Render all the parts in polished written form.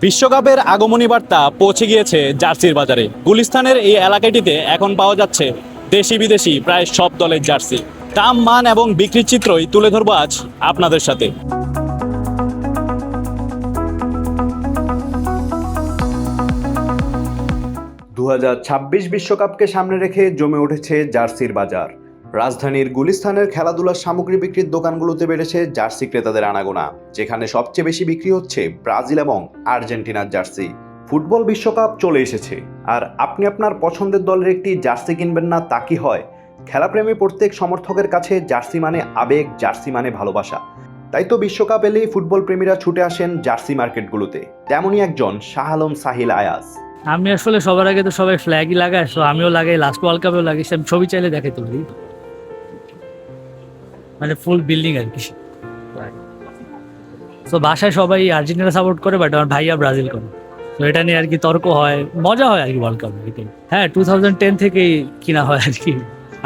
বিশ্বকাপের আগমনী বার্তা পৌঁছে গিয়েছে জার্সির বাজারে। গুলিস্তানের এই এলাকাটিতে এখন পাওয়া যাচ্ছে দেশি বিদেশি প্রায় সব দলের জার্সি। দাম, মান এবং বিক্রির চিত্রই তুলে ধরবো আজ আপনাদের সাথে। 2026 বিশ্বকাপকে সামনে রেখে জমে উঠেছে জার্সির বাজার। রাজধানীর গুলিস্তানের খেলাধুলার সামগ্রী বিক্রির দোকানগুলোতে বেড়েছে জার্সি ক্রেতাদের আনাগোনা, যেখানে সবচেয়ে বেশি বিক্রি হচ্ছে ব্রাজিল এবং আর্জেন্টিনার জার্সি। ফুটবল বিশ্বকাপ চলে এসেছে, আর আপনি আপনার পছন্দের দলের একটি জার্সি কিনবেন না তা কি হয়? খেলাপ্রেমী প্রত্যেক সমর্থকের কাছে জার্সি মানে আবেগ, জার্সি মানে ভালোবাসা। তাই তো বিশ্বকাপ এলেই ফুটবল প্রেমীরা ছুটে আসেন জার্সি মার্কেটগুলোতে। তেমনই একজন শাহ আলম সাহিল আয়াজ। আমি আসলে সবার আগে তো সবাই ফ্ল্যাগই লাগায়, তো আমিও লাগাই, লাস্ট ওয়ার্ল্ড কাপেও লাগিয়েছি। আমি ছবি চাইলে দেখে তুলি, মানে ফুল বিল্ডিং আর কি। তো বাসায় সবাই আর্জেন্টিনা সাপোর্ট করে, বাট আমার ভাইয়া ব্রাজিল করে। তো এটা নিয়ে আর কি তর্ক হয়, মজা হয় আর কি ওয়ার্ল্ড কাপে। হ্যাঁ, 2010 থেকেই কিনা হয় আর কি,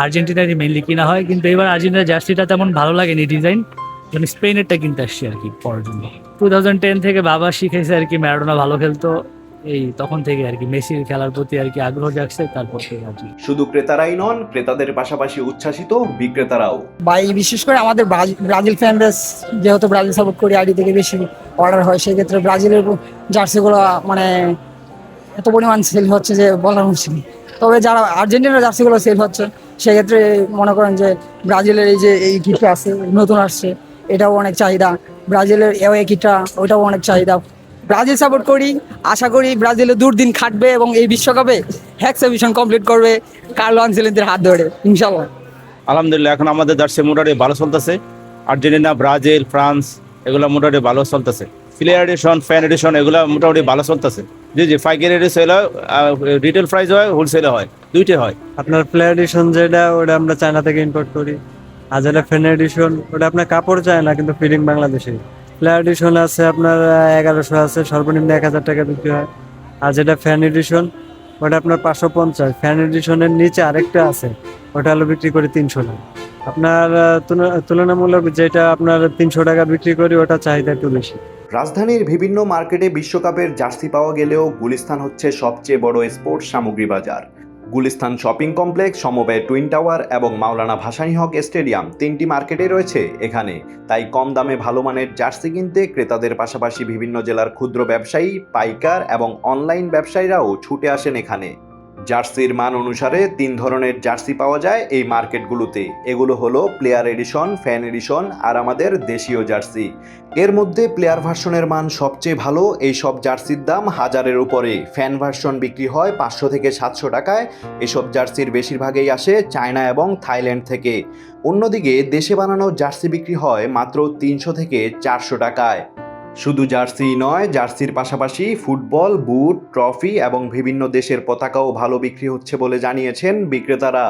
আর্জেন্টিনারই মেইনলি কিনা হয়। কিন্তু এবার আর্জেন্টিনার জার্সিটা তেমন ভালো লাগেনি ডিজাইন, মানে স্পেনেরটা কিনতে আসছি আর কি পড়ার জন্য। 2010 থেকে বাবা শিখেছে আর কি, ম্যারাডোনা ভালো খেলতো, এই তখন থেকে আর কি মেসির খেলার প্রতি আর কি আগ্রহ জাগছে, তারপর থেকে আর কি। শুধু ক্রেতারাই নন, ক্রেতাদের পাশাপাশি উচ্ছ্বাসিত বিক্রেতারাও। ভাই বিশেষ করে আমাদের ব্রাজিল ফ্যান বেস, যেহেতু ব্রাজিল সাপোর্ট করি, আইডি থেকে বেশি অর্ডার হয়। সেক্ষেত্রে ব্রাজিলের জার্সিগুলো মানে এত পরিমাণ সেল হচ্ছে যে বলার মুশকিল। তবে যারা আর্জেন্টিনার জার্সিগুলো সেল হচ্ছে, সেক্ষেত্রে মনে করেন যে ব্রাজিলের এই কিটটা আছে, নতুন আসছে, এটাও অনেক চাহিদা। ব্রাজিলের এওয়ে কিটটা, ওইটাও অনেক চাহিদা। ব্রাজিল সাপোর্ট করি, আশা করি ব্রাজিলে দুর্দিন খাটবে এবং এই বিশ্বকাপে এক্সিবিশন কমপ্লিট করবে কার্লো আনচেলত্তির হাত ধরে, ইনশাল্লাহ। আলহামদুলিল্লাহ, এখন আমাদের জার্সি মোটামুটি ভালো চলতেছে। আর্জেন্টিনা, ব্রাজিল, ফ্রান্স এগুলো মোটামুটি ভালো চলতেছে। প্লেয়ার এডিশন, ফ্যান এডিশন এগুলো মোটামুটি ভালো চলতেছে। জি, পাইকারি সেল হয়, রিটেল প্রাইস হয়, হোলসেলে হয়, দুইটাই হয়। আপনার প্লেয়ার এডিশন যেটা, ওটা আমরা চায়না থেকে ইম্পোর্ট করি। আর যেটা ফ্যান এডিশন, ওটা আপনার কাপড় চায় না, কিন্তু ফিটিং বাংলাদেশে। প্লেয়ার এডিশন আছে আপনার 1100 আছে, সর্বনিম্ন 1000 টাকা বিক্রি হয়। আর যেটা ফ্যান এডিশন, ওটা আপনার 550। ফ্যান এডিশনের নিচে আরেকটা আছে, ওটা হলো বিক্রি করি 300 টাকা। আপনার তুলনামূলক যেটা আপনার 300 টাকা বিক্রি করি, ওটা চাহিদা একটু বেশি। রাজধানীর বিভিন্ন মার্কেটে বিশ্বকাপের জার্সি পাওয়া গেলেও গুলিস্তান হচ্ছে সবচেয়ে বড় স্পোর্টস সামগ্রী বাজার। গুলিস্তান শপিং কমপ্লেক্স, সমবায় টুইন টাওয়ার এবং মাওলানা ভাসানী হক স্টেডিয়াম, তিনটি মার্কেটে রয়েছে এখানে। তাই কম দামে ভালো মানের জার্সি কিনতে ক্রেতাদের পাশাপাশি বিভিন্ন জেলার ক্ষুদ্র ব্যবসায়ী, পাইকার এবং অনলাইন ব্যবসায়ীরাও ছুটে আসেন এখানে। জার্সির মান অনুসারে 3 ধরনের জার্সি পাওয়া যায় এই মার্কেটগুলোতে। এগুলো হলো প্লেয়ার এডিশন, ফ্যান এডিশন আর আমাদের দেশীয় জার্সি। এর মধ্যে প্লেয়ার ভার্সনের মান সবচেয়ে ভালো। এই সব জার্সির দাম 1000-এর উপরে। ফ্যান ভার্সন বিক্রি হয় 500 থেকে 700 টাকায়। এসব জার্সির বেশিরভাগই আসে চায়না এবং থাইল্যান্ড থেকে। অন্যদিকে দেশে বানানো জার্সি বিক্রি হয় মাত্র 300 থেকে 400 টাকায়। শুধু জার্সি নয়, জার্সির পাশাপাশি ফুটবল, বুট, ট্রফি এবং বিভিন্ন দেশের পতাকাও ভালো বিক্রি হচ্ছে বলে জানিয়েছেন বিক্রেতারা।